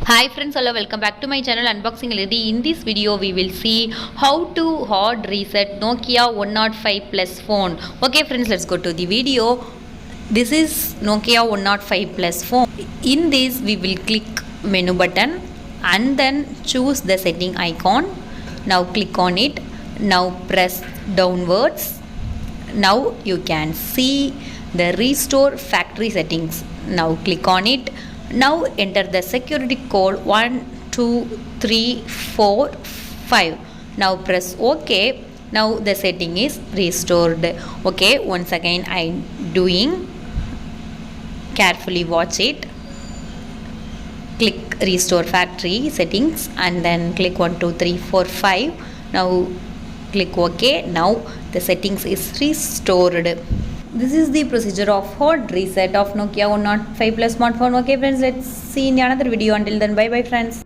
Hi friends, hello, welcome back to my channel Unboxing Lady. In this video we will see how to hard reset Nokia 105 Plus phone. Okay friends, let's go to the video. This is Nokia 105 Plus phone. In this we will click menu button and then choose the setting icon. Now click on it. Now press downwards. Now you can see the restore factory settings. Now click on it. Now enter the security code 12345. Now press OK. Now the setting is restored. Okay, once again I'm doing. Carefully watch it. Click restore factory settings and then click 12345. Now click OK. Now the settings is restored. This is the procedure of hard reset of Nokia 105 Plus smartphone. Okay friends, let's see in another video. Until then, bye bye friends.